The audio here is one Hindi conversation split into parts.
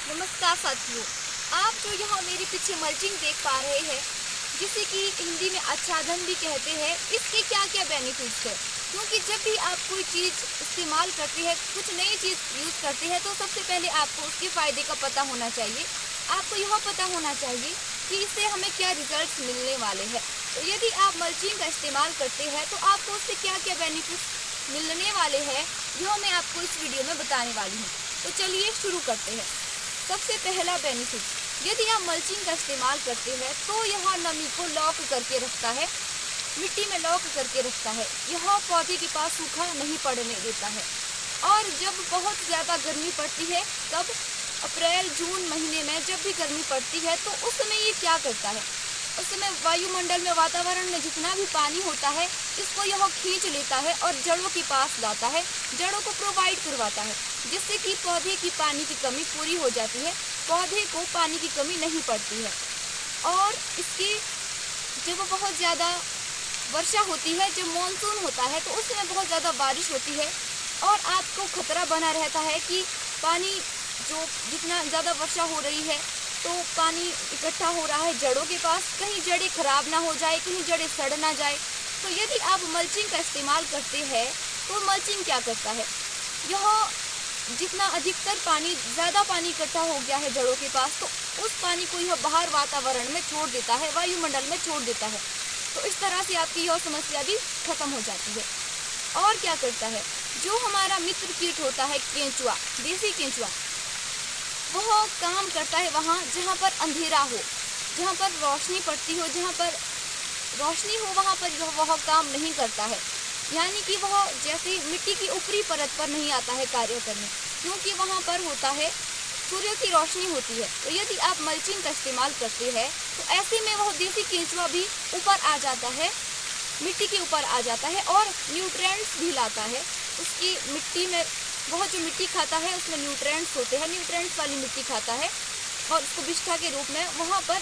नमस्कार साथियों, आप जो यहाँ मेरे पीछे मल्चिंग देख पा रहे हैं, जिसे कि हिंदी में आच्छादन भी कहते हैं, इसके क्या क्या बेनिफिट्स है। क्योंकि जब भी आप कोई चीज़ इस्तेमाल करते हैं, कुछ नई चीज़ यूज़ करते हैं, तो सबसे पहले आपको उसके फ़ायदे का पता होना चाहिए। आपको यह पता होना चाहिए कि इससे हमें क्या रिजल्ट्स मिलने वाले हैं। तो यदि आप मल्चिंग का इस्तेमाल करते हैं तो आपको उससे क्या क्या बेनिफिट्स मिलने वाले हैं, यह मैं आपको इस वीडियो में बताने वाली हूँ। तो चलिए शुरू करते हैं। सबसे पहला बेनिफिट, यदि आप मल्चिंग का इस्तेमाल करते हैं तो यह नमी को लॉक करके रखता है, मिट्टी में लॉक करके रखता है। यह पौधे के पास सूखा नहीं पड़ने देता है। और जब बहुत ज़्यादा गर्मी पड़ती है, तब अप्रैल जून महीने में जब भी गर्मी पड़ती है तो उस समय ये क्या करता है, उस समय वायुमंडल में, वातावरण में जितना भी पानी होता है, इसको यह खींच लेता है और जड़ों के पास लाता है, जड़ों को प्रोवाइड करवाता है, जिससे कि पौधे की पानी की कमी पूरी हो जाती है, पौधे को पानी की कमी नहीं पड़ती है। और इसके जब बहुत ज़्यादा वर्षा होती है, जब मानसून होता है, तो उस समय बहुत ज़्यादा बारिश होती है और आपको खतरा बना रहता है कि पानी जो जितना ज़्यादा वर्षा हो रही है तो पानी इकट्ठा हो रहा है जड़ों के पास, कहीं जड़ें खराब ना हो जाए, कहीं जड़ें सड़ ना जाए। तो यदि आप मल्चिंग का इस्तेमाल करते हैं तो मल्चिंग क्या करता है, यह जितना अधिकतर पानी, ज़्यादा पानी इकट्ठा हो गया है जड़ों के पास, तो उस पानी को यह बाहर वातावरण में छोड़ देता है, वायुमंडल में छोड़ देता है। तो इस तरह से आपकी यह समस्या भी खत्म हो जाती है। और क्या करता है, जो हमारा मित्र कीट होता है केंचुआ, देसी केंचुआ, वह काम करता है वहाँ जहाँ पर अंधेरा हो, जहाँ पर रोशनी पड़ती हो, जहाँ पर रोशनी हो, वहाँ पर वह काम नहीं करता है। यानी कि वह जैसे मिट्टी की ऊपरी परत पर नहीं आता है कार्य करने, क्योंकि वहाँ पर होता है सूर्य की रोशनी होती है। तो यदि आप मल्चिंग का इस्तेमाल करते हैं तो ऐसे में वह देसी केंचुआ भी ऊपर आ जाता है, मिट्टी के ऊपर आ जाता है और न्यूट्रिएंट्स भी लाता है। उसकी मिट्टी में, वह जो मिट्टी खाता है उसमें न्यूट्रिएंट्स होते हैं, न्यूट्रिएंट्स वाली मिट्टी खाता है और उसको बिष्ठा के रूप में वहाँ पर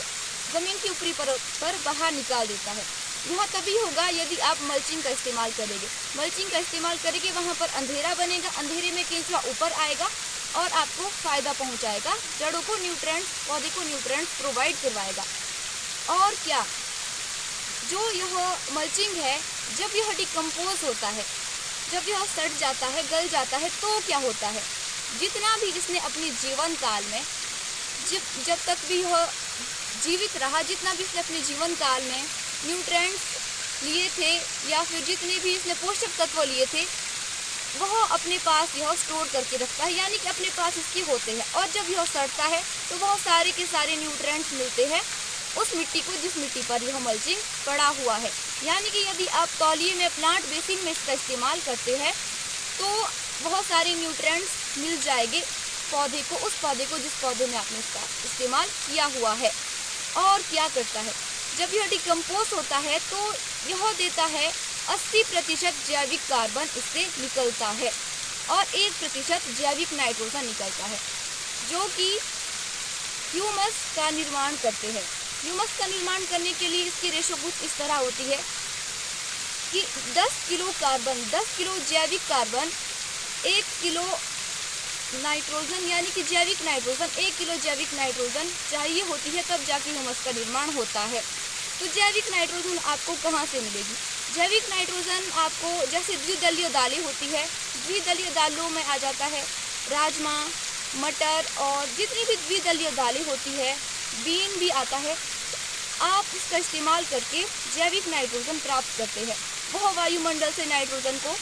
ज़मीन की ऊपरी परत पर बाहर निकाल देता है। यह तभी होगा यदि आप मल्चिंग का इस्तेमाल करेंगे। मल्चिंग का इस्तेमाल करेंगे, वहाँ पर अंधेरा बनेगा, अंधेरे में केंचुआ ऊपर आएगा और आपको फ़ायदा पहुँचाएगा, जड़ों को न्यूट्रिएंट्स, पौधे को न्यूट्रिएंट्स प्रोवाइड करवाएगा। और क्या, जो यह मल्चिंग है, जब यह डिकम्पोज होता है, जब यह सड़ जाता है, गल जाता है, तो क्या होता है, जितना भी इसने अपने जीवन काल में, जब तक भी यह जीवित रहा, जितना भी इसने अपने जीवन काल में न्यूट्रिएंट्स लिए थे या फिर जितने भी इसने पोषक तत्व लिए थे, वह अपने पास यह स्टोर करके रखता है, यानी कि अपने पास इसके होते हैं। और जब यह सड़ता है तो वह सारे के सारे न्यूट्रिएंट्स मिलते हैं उस मिट्टी को, जिस मिट्टी पर यह मल्चिंग पड़ा हुआ है। यानी कि यदि आप तौलिए में, प्लांट बेसिन में इसका इस्तेमाल करते हैं तो बहुत सारे न्यूट्रिएंट्स मिल जाएंगे पौधे को, उस पौधे को जिस पौधे में आपने इसका इस्तेमाल किया हुआ है। और क्या करता है, जब यह डिकम्पोज होता है तो यह देता है 80% जैविक कार्बन इससे निकलता है और 1% जैविक नाइट्रोजन निकलता है, जो कि ह्यूमस का निर्माण करते हैं। ह्यूमस का निर्माण करने के लिए इसकी रेशो कुछ इस तरह होती है कि 10 किलो कार्बन, 10 किलो जैविक कार्बन, 1 किलो नाइट्रोजन, यानी कि जैविक नाइट्रोजन, 1 किलो जैविक नाइट्रोजन चाहिए होती है, तब जाके ह्यूमस का निर्माण होता है। तो जैविक नाइट्रोजन आपको कहाँ से मिलेगी? जैविक नाइट्रोजन आपको, जैसे द्विदलीय दालें होती है, द्विदलीय दालों में आ जाता है राजमा, मटर और जितनी भी द्विदलीय दालें होती है, बीन भी आता है। आप इसका इस्तेमाल करके जैविक नाइट्रोजन प्राप्त करते हैं। वह वायुमंडल से नाइट्रोजन को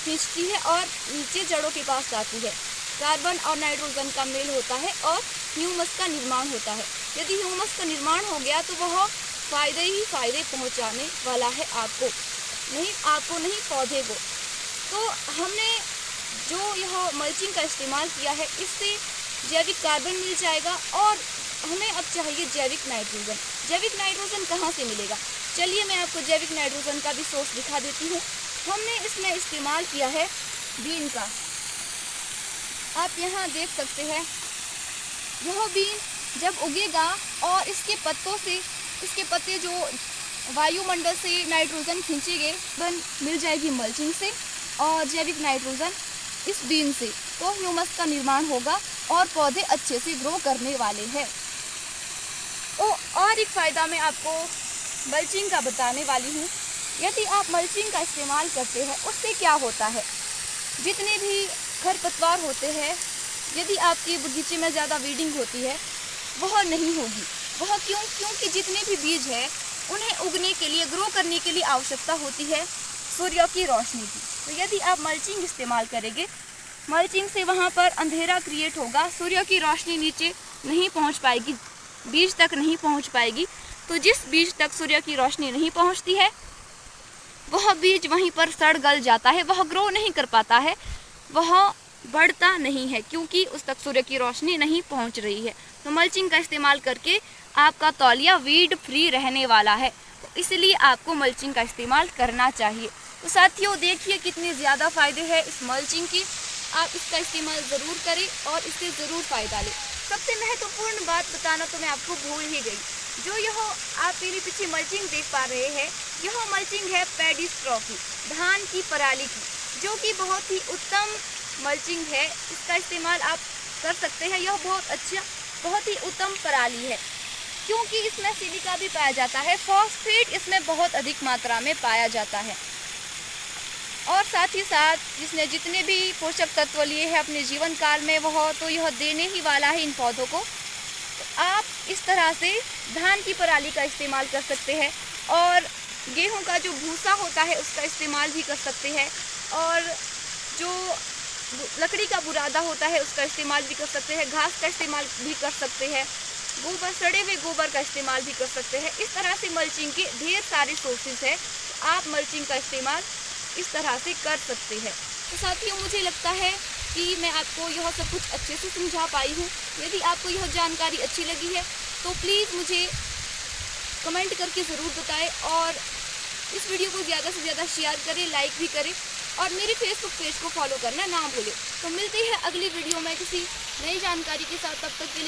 खींचती है और नीचे जड़ों के पास जाती है। कार्बन और नाइट्रोजन का मेल होता है और ह्यूमस का निर्माण होता है। यदि ह्यूमस का निर्माण हो गया तो वह फ़ायदे ही फ़ायदे पहुंचाने वाला है आपको नहीं, पौधे को। तो हमने जो यह मल्चिंग का इस्तेमाल किया है, इससे जैविक कार्बन मिल जाएगा और हमें अब चाहिए जैविक नाइट्रोजन। जैविक नाइट्रोजन कहाँ से मिलेगा? चलिए मैं आपको जैविक नाइट्रोजन का भी सोर्स दिखा देती हूँ। हमने इसमें इस्तेमाल किया है बीन का। आप यहाँ देख सकते हैं, यह बीन जब उगेगा और इसके पत्तों से, इसके पत्ते जो वायुमंडल से नाइट्रोजन खींचेंगे, मिल जाएगी मल्चिंग से और जैविक नाइट्रोजन इस बीन से। तो ह्यूमस का निर्माण होगा और पौधे अच्छे से ग्रो करने वाले हैं। और एक फ़ायदा मैं आपको मल्चिंग का बताने वाली हूँ। यदि आप मल्चिंग का इस्तेमाल करते हैं उससे क्या होता है, जितने भी खरपतवार होते हैं, यदि आपके बगीचे में ज़्यादा वीडिंग होती है वह नहीं होगी। वह क्योंकि जितने भी बीज हैं उन्हें उगने के लिए, ग्रो करने के लिए आवश्यकता होती है सूर्य की रोशनी की। तो यदि आप मल्चिंग इस्तेमाल करेंगे, मल्चिंग से वहाँ पर अंधेरा क्रिएट होगा, सूर्य की रोशनी नीचे नहीं पहुँच पाएगी, बीज तक नहीं पहुँच पाएगी। तो जिस बीज तक सूर्य की रोशनी नहीं पहुँचती है वह बीज वहीं पर सड़ गल जाता है, वह ग्रो नहीं कर पाता है, वह बढ़ता नहीं है, क्योंकि उस तक सूर्य की रोशनी नहीं पहुंच रही है। तो मल्चिंग का इस्तेमाल करके आपका तौलिया वीड फ्री रहने वाला है, तो इसलिए आपको मल्चिंग का इस्तेमाल करना चाहिए। तो साथियों, देखिए कितने ज़्यादा फ़ायदे हैं इस मल्चिंग की। आप इसका इस्तेमाल ज़रूर करें और इससे ज़रूर फ़ायदा लें। सबसे महत्वपूर्ण बात बताना तो मैं आपको भूल ही गई। जो यह आप मेरे पीछे मल्चिंग देख पा रहे हैं, यह मल्चिंग है पैडी स्ट्रॉ की, धान की पराली की, जो कि बहुत ही उत्तम मल्चिंग है। इसका इस्तेमाल आप कर सकते हैं। यह बहुत ही उत्तम पराली है, क्योंकि इसमें सिलिका भी पाया जाता है, फॉस्फेट इसमें बहुत अधिक मात्रा में पाया जाता है। और साथ ही साथ जिसने जितने भी पोषक तत्व लिए हैं अपने जीवन काल में, वह तो यह देने ही वाला है इन पौधों को। तो आप इस तरह से धान की पराली का इस्तेमाल कर सकते हैं, और गेहूं का जो भूसा होता है उसका इस्तेमाल भी कर सकते हैं, और जो लकड़ी का बुरादा होता है उसका इस्तेमाल भी कर सकते हैं, घास का इस्तेमाल भी कर सकते हैं, गोबर, सड़े हुए गोबर का इस्तेमाल भी कर सकते हैं। इस तरह से मल्चिंग के ढेर सारे सोर्सेज हैं। तो आप मल्चिंग का इस्तेमाल इस तरह से कर सकते हैं। तो साथियों, मुझे लगता है कि मैं आपको यह सब कुछ अच्छे से समझा पाई हूँ। यदि आपको यह जानकारी अच्छी लगी है तो प्लीज़ मुझे कमेंट करके ज़रूर बताएं, और इस वीडियो को ज़्यादा से ज़्यादा शेयर करें, लाइक भी करें, और मेरे फेसबुक पेज को फॉलो करना ना भूलें। तो मिलते हैं अगली वीडियो में किसी नई जानकारी के साथ। तब तक के लिए